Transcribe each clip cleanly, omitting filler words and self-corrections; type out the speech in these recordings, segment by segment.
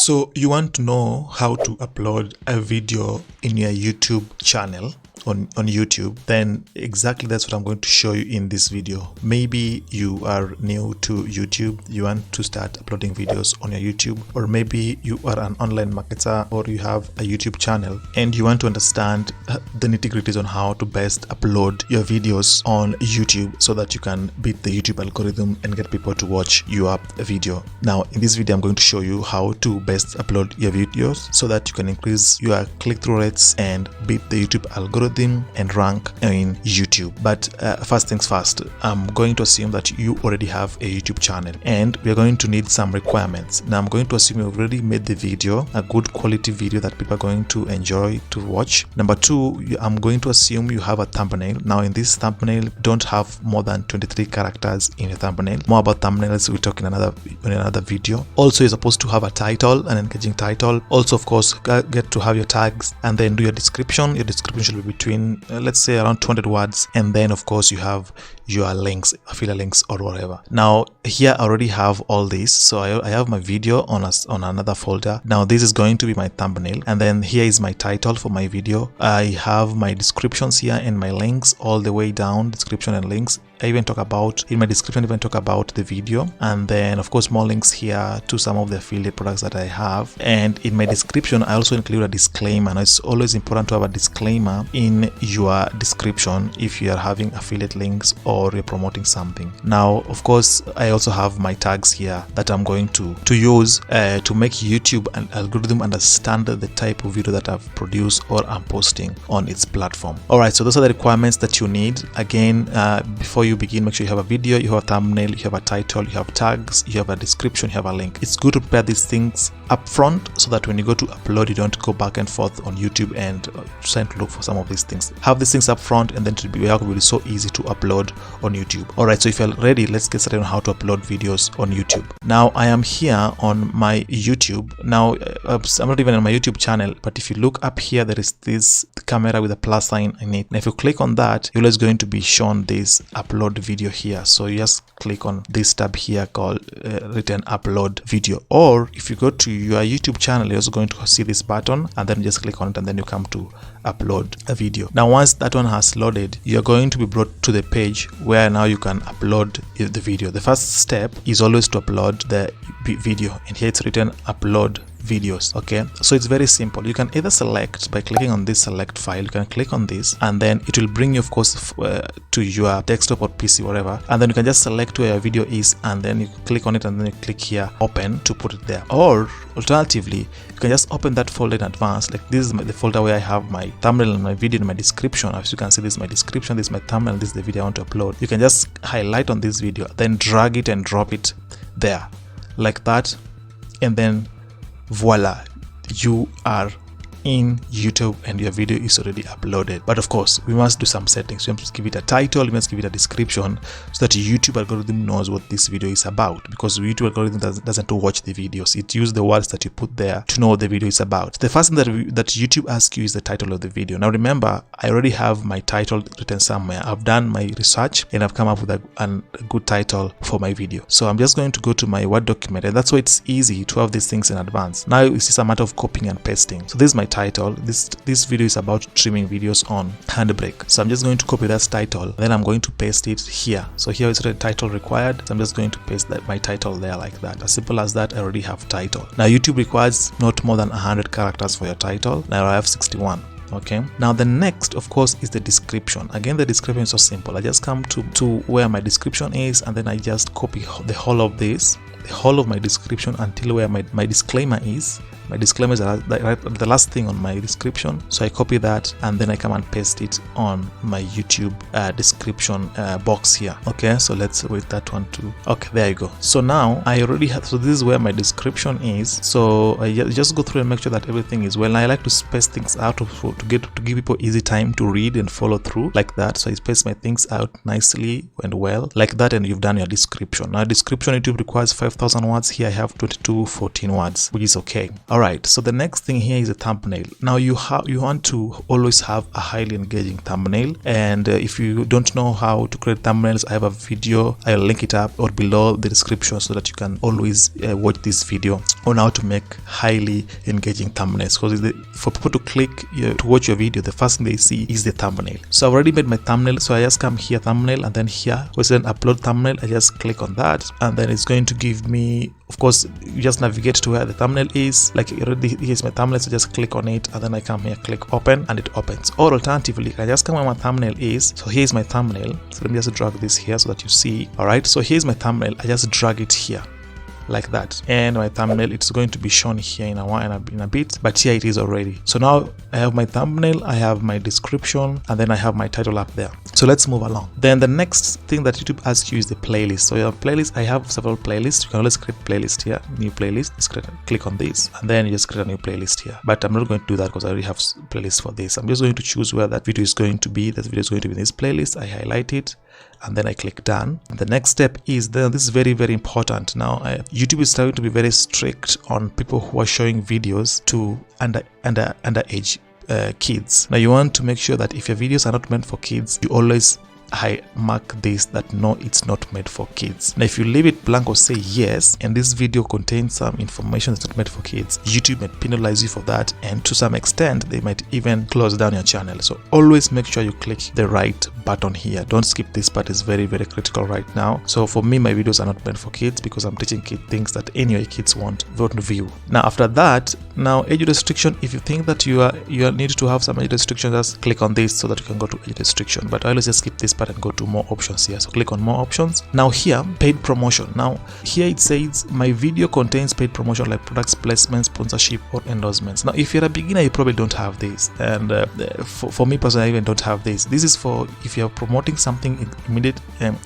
So you want to know how to upload a video in your YouTube channel on YouTube, then exactly that's what I'm going to show you in this video. Maybe you are new to YouTube, you want to start uploading videos on your YouTube, or maybe you are an online marketer or you have a YouTube channel and you want to understand the nitty-gritties on how to best upload your videos on YouTube so that you can beat the YouTube algorithm and get people to watch your video. Now in this video I'm going to show you how to best upload your videos so that you can increase your click-through rates and beat the YouTube algorithm and rank in YouTube. But first things first, I'm going to assume that you already have a YouTube channel and we're going to need some requirements. Now I'm going to assume you've already made the video, a good quality video that people are going to enjoy to watch. Number two, I'm going to assume you have a thumbnail. Now in this thumbnail, don't have more than 23 characters in your thumbnail. More about thumbnails we'll talk in another video. Also, you're supposed to have a title, an engaging title. Also, of course, get to have your tags and then do your description. Your description should be between let's say around 200 words, and then of course you have your links, affiliate links or whatever. Now here I already have all this, so I have my video on another folder. Now this is going to be my thumbnail, and then here is my title for my video. I have my descriptions here and my links all the way down, description and links. I even talk about in my description, even talk about the video, and then of course more links here to some of the affiliate products that I have. And in my description I also include a disclaimer. Now it's always important to have a disclaimer in your description if you are having affiliate links or you're promoting something. Now of course I also have my tags here that I'm going to use to make YouTube and algorithm understand the type of video that I've produced or I'm posting on its platform. Alright, so those are the requirements that you need. Again, before you begin, make sure you have a video, you have a thumbnail, you have a title, you have tags, you have a description, you have a link. It's good to prepare these things up front so that when you go to upload, you don't go back and forth on YouTube and trying to look for some of these things. Have these things up front, and then it will be so easy to upload on YouTube. Alright, so if you're ready, let's get started on how to upload videos on YouTube. Now I am here on my YouTube. Now I'm not even on my YouTube channel, but if you look up here, there is this camera with a plus sign in it. And if you click on that, you're always going to be shown this upload video here. So you just click on this tab here called written upload video. Or if you go to your YouTube channel, you're also going to see this button, and then just click on it, and then you come to upload a video. Now once that one has loaded, you're going to be brought to the page where now you can upload the video. The first step is always to upload the video, and here it's written upload videos. Okay, so it's very simple. You can either select by clicking on this select file. You can click on this, and then it will bring you of course to your desktop or PC, whatever, and then you can just select where your video is, and then you click on it, and then you click here open to put it there. Or alternatively, you can just open that folder in advance. Like this is the folder where I have my thumbnail and my video and my description. As you can see, this is my description, this is my thumbnail, this is the video I want to upload. You can just highlight on this video, then drag it and drop it there like that, and then voila, you are in YouTube and your video is already uploaded. But of course we must do some settings. We must give it a title, we must give it a description so that YouTube algorithm knows what this video is about, because YouTube algorithm doesn't watch the videos. It uses the words that you put there to know what the video is about. The first thing that YouTube asks you is the title of the video. Now remember, I already have my title written somewhere. I've done my research and I've come up with a good title for my video. So I'm just going to go to my Word document, and that's why it's easy to have these things in advance. Now it's just a matter of copying and pasting. So this is my title. This video is about trimming videos on Handbrake. So I'm just going to copy that title, then I'm going to paste it here. So here is the title required, so I'm just going to paste my title there like that. As simple as that. I already have title. Now YouTube requires not more than 100 characters for your title. Now I have 61. Okay, now the next of course is the description. Again, the description is so simple. I just come to where my description is, and then I just copy the whole of this, the whole of my description until where my disclaimer is. My disclaimer is the last thing on my description, so I copy that and then I come and paste it on my YouTube description box here. Okay, so let's wait that one too. Okay, there you go. So now I already have, so this is where my description is. So I just go through and make sure that everything is well. And I like to space things out to give people easy time to read and follow through like that. So I space my things out nicely and well like that, and you've done your description. Now description, YouTube requires 5,000 words. Here I have 2214 words, which is okay. All right, so the next thing here is a thumbnail. Now you want to always have a highly engaging thumbnail, and if you don't know how to create thumbnails, I have a video. I'll link it up or below the description so that you can always watch this video on how to make highly engaging thumbnails, because for people to click to watch your video, the first thing they see is the thumbnail. So I've already made my thumbnail, so I just come here, thumbnail, and then here where then upload thumbnail, I just click on that, and then it's going to give me, of course, you just navigate to where the thumbnail is. Like already here's my thumbnail, so just click on it, and then I come here, click open, and it opens. Or alternatively, I just come where my thumbnail is. So here's my thumbnail, so let me just drag this here so that you see. All right, so here's my thumbnail, I just drag it here like that, and my thumbnail, it's going to be shown here in a bit, but here it is already. So now I have my thumbnail, I have my description, and then I have my title up there. So let's move along. Then the next thing that YouTube asks you is the playlist. So your playlist, I have several playlists. You can always create playlist here, new playlist, just click on this, and then you just create a new playlist here. But I'm not going to do that because I already have playlist for this. I'm just going to choose where that video is going to be. That video is going to be in this playlist. I highlight it, and then I click done. And the next step is, then this is very, very important. Now YouTube is starting to be very strict on people who are showing videos to underage kids. Now you want to make sure that if your videos are not meant for kids, you always mark this that no, it's not made for kids. Now if you leave it blank or say yes, and this video contains some information that's not made for kids, YouTube might penalize you for that, and to some extent they might even close down your channel. So always make sure you click the right button here. Don't skip this part, is very, very critical right now. So for me, my videos are not meant for kids because I'm teaching kids things that anyway kids won't view. Now after that, now age restriction, if you think that you need to have some age restriction, just click on this so that you can go to age restriction. But I always just skip this part and go to more options here. So click on more options. Now here, paid promotion. Now here it says my video contains paid promotion like products placement, sponsorship, or endorsements. Now if you're a beginner, you probably don't have this, and for me personally, I even don't have this. This is for if you're promoting something immediate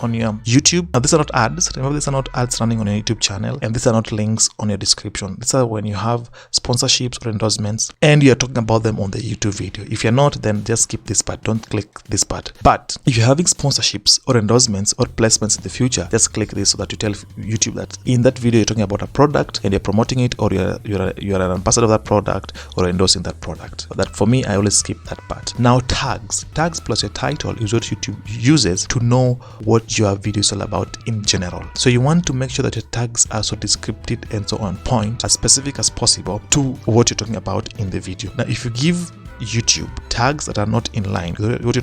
on your YouTube. Now these are not ads. Remember, these are not ads running on your YouTube channel, and these are not links on your description. These are when you have sponsorships or endorsements and you're talking about them on the YouTube video. If you're not, then just skip this part. Don't click this part. But if you're having sponsorships or endorsements or placements in the future, just click this so that you tell YouTube that in that video you're talking about a product and you're promoting it, or you're an ambassador of that product or endorsing that product. That for me, I always skip that part. Now tags plus your title is what YouTube uses to know what your video is all about in general. So you want to make sure that your tags are so descriptive and so on point, as specific as possible to what you're talking about in the video. Now if you give YouTube tags that are not in line with what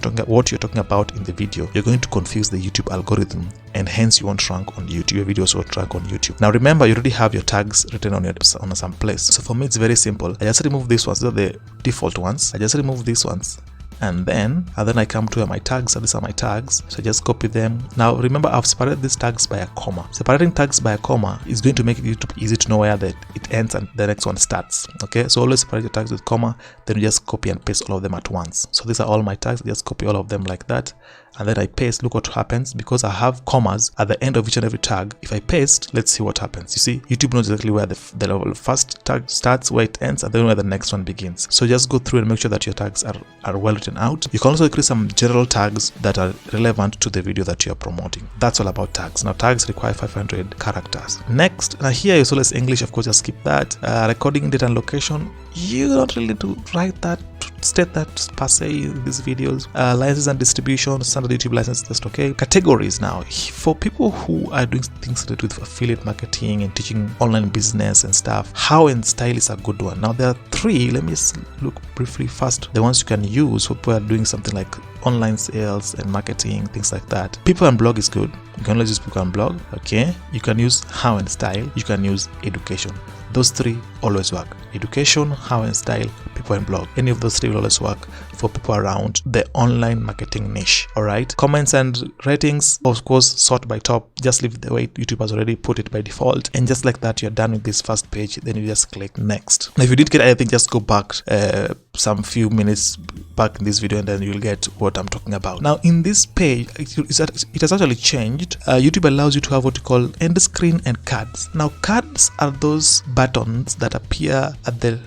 you're talking about in the video, you're going to confuse the YouTube algorithm, and hence you won't rank on YouTube. Your videos won't rank on YouTube. Now remember, you already have your tags written on some place. So for me, it's very simple. I just remove these ones. These are the default ones. I just remove these ones. And then I come to my tags, and these are my tags. So I just copy them. Now remember, I've separated these tags by a comma. Separating tags by a comma is going to make it easy to know where it ends and the next one starts. Okay, so always separate your tags with comma, then you just copy and paste all of them at once. So these are all my tags. I just copy all of them like that, and then I paste. Look what happens, because I have commas at the end of each and every tag. If I paste, let's see what happens. You see, YouTube knows exactly where the level first tag starts, where it ends, and then where the next one begins. So just go through and make sure that your tags are well written out. You can also create some general tags that are relevant to the video that you are promoting. That's all about tags. Now tags require 500 characters. Next, now here is always English. Of course, just skip that. Recording date and location, you don't really need to write that, state that per se in these videos. License and distribution, standard YouTube license, just okay. Categories, now for people who are doing things related with affiliate marketing and teaching online business and stuff, how and style is a good one. Now there are three. Let me just look briefly first. The ones you can use for people who are doing something like online sales and marketing, things like that. People and blog is good. You can always use people and blog. Okay, you can use how and style. You can use education. Those three always work. Education, how and style, people and blog. Any of those three will always work for people around the online marketing niche. All right. Comments and ratings, of course, sort by top. Just leave the way YouTube has already put it by default. And just like that, you're done with this first page. Then you just click next. Now, if you did get anything, just go back some few minutes back in this video, and then you'll get what I'm talking about. Now, in this page, it has actually changed. YouTube allows you to have what you call end screen and cards. Now, cards are those buttons that appear at the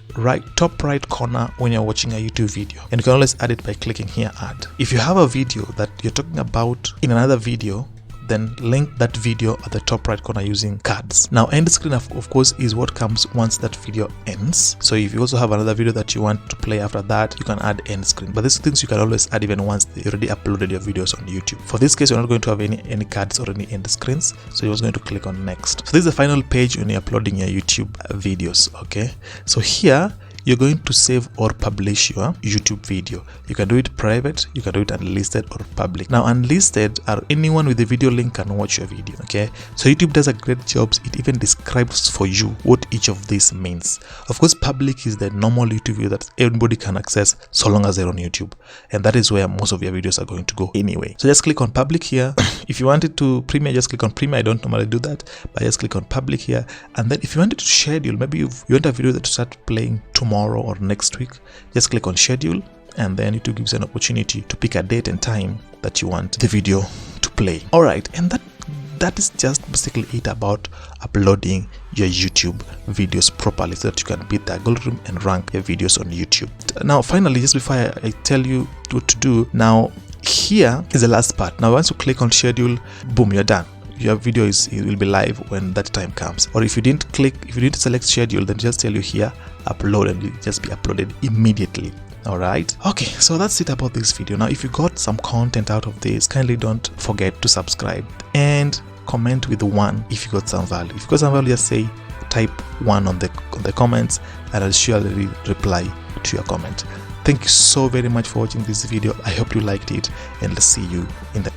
top right corner when you're watching a YouTube video, and you can always add it by clicking here, add. If you have a video that you're talking about in another video, then link that video at the top right corner using cards. Now end screen of course is what comes once that video ends. So if you also have another video that you want to play after that, you can add end screen. But these things you can always add even once they already uploaded your videos on YouTube. For this case, you're not going to have any cards or any end screens, so you're just going to click on next. So this is the final page when you're uploading your YouTube videos. Okay, so here you're going to save or publish your YouTube video. You can do it private, you can do it unlisted or public. Now unlisted are anyone with the video link can watch your video. Okay, so YouTube does a great job. It even describes for you what each of these means. Of course, public is the normal YouTube video that everybody can access so long as they're on YouTube, and that is where most of your videos are going to go anyway. So just click on public here. If you wanted to premiere, just click on premiere. I don't normally do that, but just click on public here. And then if you wanted to schedule, maybe you want a video that to start playing tomorrow or next week, just click on schedule, and then it will give you an opportunity to pick a date and time that you want the video to play. All right, and that is just basically it about uploading your YouTube videos properly so that you can beat the algorithm and rank your videos on YouTube. Now finally, just before I tell you what to do, now here is the last part. Now once you click on schedule, boom, you're done. Your video will be live when that time comes. Or if you didn't select schedule, then just tell you here upload, and it'll just be uploaded immediately. All right, okay, so that's it about this video. Now if you got some content out of this, kindly don't forget to subscribe and comment with 1 if you got some value. If you got some value, just say type 1 on the comments, and I'll surely reply to your comment. Thank you so very much for watching this video. I hope you liked it, and let's see you in the